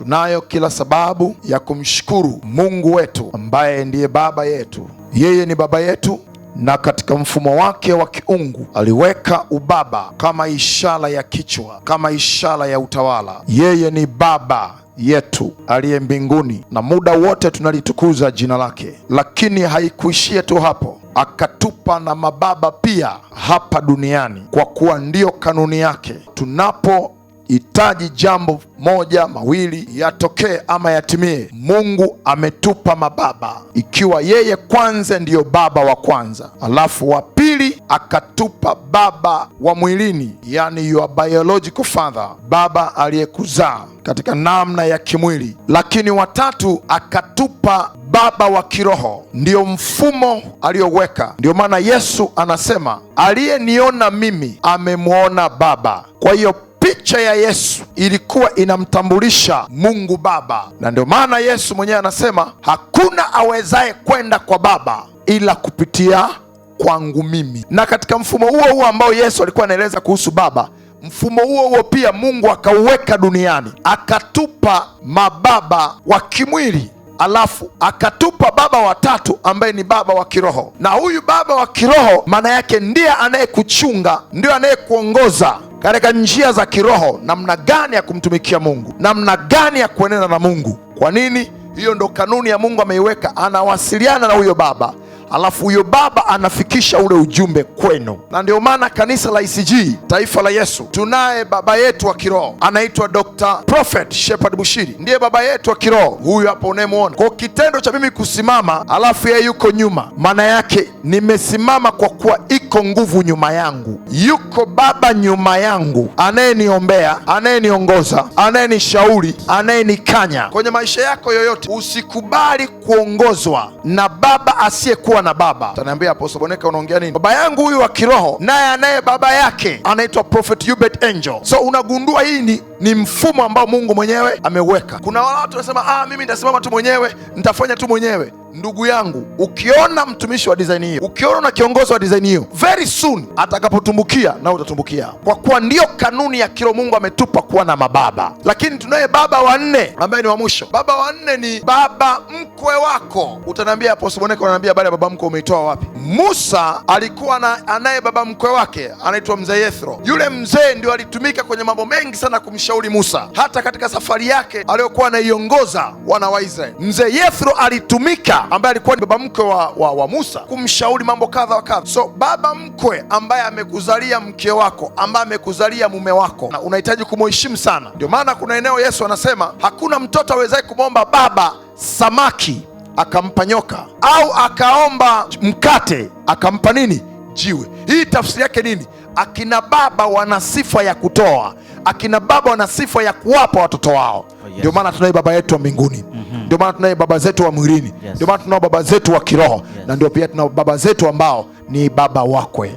Tunayo kila sababu ya kumshukuru Mungu wetu ambaye ndiye baba yetu. Yeye ni baba yetu, na katika mfumo wake wa kiungu aliweka ubaba kama ishara ya kichwa, kama ishara ya utawala. Yeye ni baba yetu aliye mbinguni, na muda wote tunalitukuza jina lake. Lakini haikuishia tu hapo, akatupa na mababa pia hapa duniani, kwa kuwa ndiyo kanuni yake. Tunapohitaji jambo moja mawili yatokee ama yatimie, Mungu ametupa mababa, ikiwa yeye kwanza ndiyo baba wa kwanza, alafu wa pili akatupa baba wa mwilini, yani your biological father, baba aliyekuzaa katika namna ya kimwili. Lakini watatu akatupa baba wa kiroho, ndiyo mfumo aliyoweka. Ndiyo maana Yesu anasema aliyeniona mimi amemwona Baba. Kwa hiyo picha ya Yesu ilikuwa inamtambulisha Mungu Baba, na ndio maana Yesu mwenyewe anasema hakuna awezaye kwenda kwa Baba ila kupitia kwangu mimi. Na katika mfumo huo huo ambao Yesu alikuwa anaeleza kuhusu Baba, mfumo huo huo pia Mungu akauweka duniani, akatupa mababa wa kimwili, alafu akatupa baba watatu ambaye ni baba wa kiroho. Na huyu baba wa kiroho maana yake ndiye anayekuchunga, ndiye anayekuongoza katika njia za kiroho, namna gani ya kumtumikia Mungu, namna gani ya kuenenda na Mungu. Kwa nini? Hiyo ndo kanuni ya Mungu ameiweka. Anawasiliana na huyo baba, alafu huyo baba anafikisha ule ujumbe kwenu. Na ndio maana kanisa la ICG, taifa la Yesu, tunaye baba yetu wa kiroho anaitwa Dr. Prophet Shepherd Bushiri, ndiye baba yetu wa kiroho huyu hapo unayemwona. Kwa kitendo cha mimi kusimama alafu yeye yuko nyuma, maana yake nimesimama kwa kuwa iko nguvu nyuma yangu. Yuko baba nyuma yangu anayeniombea, anayeniongoza, anayenishauri, anayenikanya kwenye maisha yako yoyote. Usikubali kuongozwa na baba asiyekuwa na baba. Utaniambia Apostle Boneka unaongea nini? Baba yangu huyu wa kiroho naye anaye baba yake anaitwa Prophet Hubert Angel. So unagundua hii ni mfumo ambao Mungu mwenyewe ameweka. Kuna watu wanasema mimi nitasimama tu mwenyewe, nitafanya tu mwenyewe. Ndugu yangu, ukiona mtumishi wa design hiyo, ukiona na kiongozi wa design hiyo, very soon atakapotumbukia na utatumbukia, kwa kuwa ndio kanuni ya kiroho Mungu ametupa kuwa na mababa. Lakini tunaye baba wa nne ambaye ni wa mwisho. Baba wa nne ni baba mkwe wako. Utaniambia Apostle Boneka, unaniambia habari ya baba mkwe umeitoa wapi? Musa alikuwa anaye baba mkwe wake anaitwa mzee Yethro. Yule mzee ndio alitumika kwenye mambo mengi sana kumshauri Musa, hata katika safari yake aliyokuwa anaiongoza wana wa Israeli. Mzee Yethro alitumika, ambaye alikuwa ni baba mkwe wa Musa, kumshauri mambo kadha wa kadha. So baba mkwe ambaye amekuzalia mke wako, ambaye amekuzalia mume wako, na unahitaji kumheshimu sana. Ndio maana kuna eneo Yesu anasema hakuna mtoto awezaye kumwomba baba samaki akampa nyoka, au akaomba mkate akampa nini? Jiwe. Hii tafsiri yake nini? Akina baba wana sifa ya kutoa, akina baba wana sifa ya kuwapa watoto wao. Ndio maana tunaye baba yetu wa mbinguni, ndio maana tunaye baba zetu wa mwilini, ndio maana tunao baba zetu wa kiroho, na ndio pia tunao baba zetu ambao ni baba wakwe.